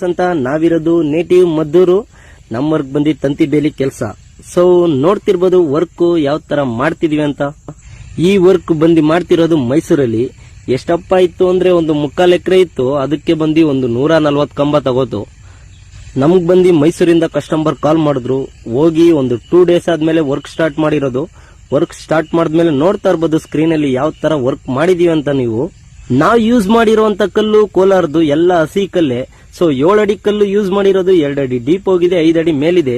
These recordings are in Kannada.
ಅಂತ ನಾವಿರೋದು ನೇಟಿವ್ ಮದ್ದೂರು. ನಮ್ಮ ವರ್ಕ್ ಬಂದಿ ತಂತಿ ಬೇಲಿ ಕೆಲಸ. ಸೊ ನೋಡ್ತಿರ್ಬೋದು ವರ್ಕ್ ಯಾವ ತರ ಮಾಡ್ತಿದೀವಿ ಅಂತ. ಈ ವರ್ಕ್ ಬಂದಿ ಮಾಡ್ತಿರೋದು ಮೈಸೂರಲ್ಲಿ. ಎಷ್ಟಪ್ಪ ಇತ್ತು ಅಂದ್ರೆ ಒಂದು 3/4 ಎಕರೆ ಇತ್ತು. ಅದಕ್ಕೆ ಬಂದಿ ಒಂದು 140 ಕಂಬ ತಗೋತು. ನಮಗ್ ಬಂದಿ ಮೈಸೂರಿಂದ ಕಸ್ಟಮರ್ ಕಾಲ್ ಮಾಡಿದ್ರು. ಹೋಗಿ ಒಂದು 2 ಡೇಸ್ ಆದ್ಮೇಲೆ ವರ್ಕ್ ಸ್ಟಾರ್ಟ್ ಮಾಡಿರೋದು. ವರ್ಕ್ ಸ್ಟಾರ್ಟ್ ಮಾಡಿದ್ಮೇಲೆ ನೋಡ್ತಾ ಇರ್ಬೋದು ಸ್ಕ್ರೀನ್ ಅಲ್ಲಿ ಯಾವ ತರ ವರ್ಕ್ ಮಾಡಿದೀವಿ ಅಂತ. ನೀವು ನಾವು ಯೂಸ್ ಮಾಡಿರುವಂತ ಕಲ್ಲು ಕೋಲಾರದು ಎಲ್ಲ ಹಸಿ ಕಲ್ಲೇ. ಸೊ 7 ಅಡಿ ಕಲ್ಲು ಯೂಸ್ ಮಾಡಿರೋದು, 2 ಅಡಿ ಡೀಪ್ ಹೋಗಿದೆ, 5 ಅಡಿ ಮೇಲಿದೆ.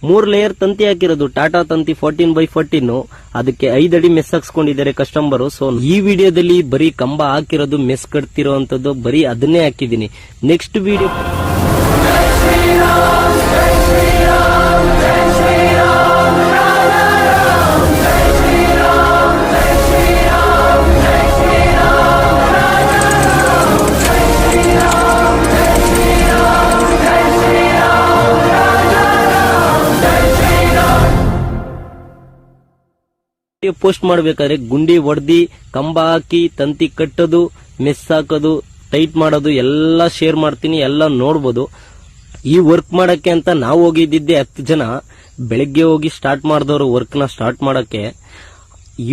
3 ಲೇಯರ್ ತಂತಿ ಹಾಕಿರೋದು, ಟಾಟಾ ತಂತಿ 14x14. ಅದಕ್ಕೆ 5 ಅಡಿ ಮೆಸ್ ಹಾಕ್ಸ್ಕೊಂಡಿದ್ದಾರೆ ಕಸ್ಟಮರ್. ಸೊ ಈ ವಿಡಿಯೋದಲ್ಲಿ ಬರೀ ಕಂಬ ಹಾಕಿರೋದು, ಮೆಸ್ ಕಟ್ತಿರೋಂಥದ್ದು ಬರೀ ಅದನ್ನೇ ಹಾಕಿದೀನಿ. ನೆಕ್ಸ್ಟ್ ವಿಡಿಯೋ ಪೋಸ್ಟ್ ಮಾಡಬೇಕಾದ್ರೆ ಗುಂಡಿ ಹೊಡೆದಿ ಕಂಬ ಹಾಕಿ ತಂತಿ ಕಟ್ಟೋದು, ಮೆಸ್ ಹಾಕೋದು, ಟೈಟ್ ಮಾಡೋದು ಎಲ್ಲ ಶೇರ್ ಮಾಡ್ತೀನಿ. ಎಲ್ಲ ನೋಡ್ಬೋದು. ಈ ವರ್ಕ್ ಮಾಡಕ್ಕೆ ಅಂತ ನಾವು ಹೋಗಿದ್ದಿದ್ದೆ 10 ಜನ. ಬೆಳಗ್ಗೆ ಹೋಗಿ ಸ್ಟಾರ್ಟ್ ಮಾಡಿದವರು ವರ್ಕ್ ನ ಸ್ಟಾರ್ಟ್ ಮಾಡಕ್ಕೆ.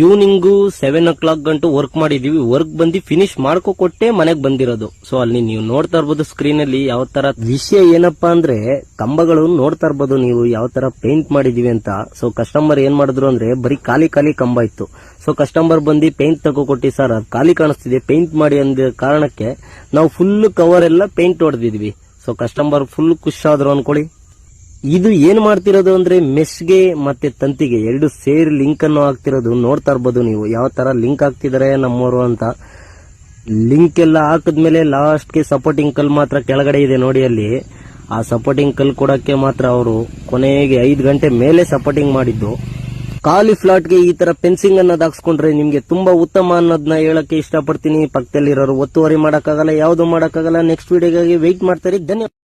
ಈವ್ನಿಂಗು 7 o'clock ಗಂಟು ವರ್ಕ್ ಮಾಡಿದೀವಿ. ವರ್ಕ್ ಬಂದು ಫಿನಿಶ್ ಮಾಡ್ಕೊಟ್ಟೆ ಮನೆಗೆ ಬಂದಿರೋದು. ಸೊ ಅಲ್ಲಿ ನೀವು ನೋಡ್ತಾ ಇರ್ಬೋದು ಸ್ಕ್ರೀನ್ ಅಲ್ಲಿ ಯಾವ ತರ ವಿಷಯ ಏನಪ್ಪಾ ಅಂದ್ರೆ, ಕಂಬಗಳು ನೋಡ್ತಾ ಇರ್ಬೋದು ನೀವು ಯಾವ ತರ ಪೇಂಟ್ ಮಾಡಿದೀವಿ ಅಂತ. ಸೊ ಕಸ್ಟಮರ್ ಏನ್ ಮಾಡಿದ್ರು ಅಂದ್ರೆ ಬರೀ ಖಾಲಿ ಕಂಬ ಇತ್ತು. ಸೊ ಕಸ್ಟಮರ್ ಬಂದು ಪೇಂಟ್ ತಗೊಟ್ಟಿ, ಸರ್ ಅದು ಖಾಲಿ ಕಾಣಿಸ್ತಿದೆ ಪೇಂಟ್ ಮಾಡಿ ಅಂದ ಕಾರಣಕ್ಕೆ ನಾವು ಫುಲ್ ಕವರ್ ಎಲ್ಲ ಪೇಂಟ್ ಹೊಡೆದಿದ್ವಿ. ಸೊ ಕಸ್ಟಮರ್ ಫುಲ್ ಖುಷಿ ಆದ್ರು ಅನ್ಕೊಳ್ಳಿ. ಇದು ಏನ್ ಮಾಡ್ತಿರೋದು ಅಂದ್ರೆ ಮೆಸ್ಗೆ ಮತ್ತೆ ತಂತಿಗೆ 2 ಸೇರಿ ಲಿಂಕ್ ಅನ್ನು ಹಾಕ್ತಿರೋದು. ನೋಡ್ತಾ ಇರ್ಬೋದು ನೀವು ಯಾವ ತರ ಲಿಂಕ್ ಹಾಕ್ತಿದಾರೆ ನಮ್ಮವರು ಅಂತ. ಲಿಂಕ್ ಎಲ್ಲ ಹಾಕಿದ್ಮೇಲೆ ಲಾಸ್ಟ್ ಗೆ ಸಪೋರ್ಟಿಂಗ್ ಕಲ್ ಮಾತ್ರ ಕೆಳಗಡೆ ಇದೆ ನೋಡಿ ಅಲ್ಲಿ. ಆ ಸಪೋರ್ಟಿಂಗ್ ಕಲ್ ಕೊಡಕ್ಕೆ ಮಾತ್ರ ಅವರು ಕೊನೆಗೆ 5 ಗಂಟೆ ಮೇಲೆ ಸಪೋರ್ಟಿಂಗ್ ಮಾಡಿದ್ದು. ಖಾಲಿ ಫ್ಲಾಟ್ ಗೆ ಈ ತರ ಫೆನ್ಸಿಂಗ್ ಅನ್ನೋದು ಹಾಕ್ಸ್ಕೊಂಡ್ರೆ ನಿಮ್ಗೆ ತುಂಬಾ ಉತ್ತಮ ಅನ್ನೋದನ್ನ ಹೇಳಕ್ಕೆ ಇಷ್ಟಪಡ್ತೀನಿ. ಪಕ್ಕದಲ್ಲಿರೋರು ಒತ್ತುವರಿ ಮಾಡಕ್ಕಾಗಲ್ಲ, ಯಾವ್ದು ಮಾಡಕ್ಕಾಗಲ್ಲ. ನೆಕ್ಸ್ಟ್ ವಿಡಿಯೋಗಾಗಿ ವೆಯ್ಟ್ ಮಾಡ್ತಾರೆ. ಧನ್ಯವಾದ.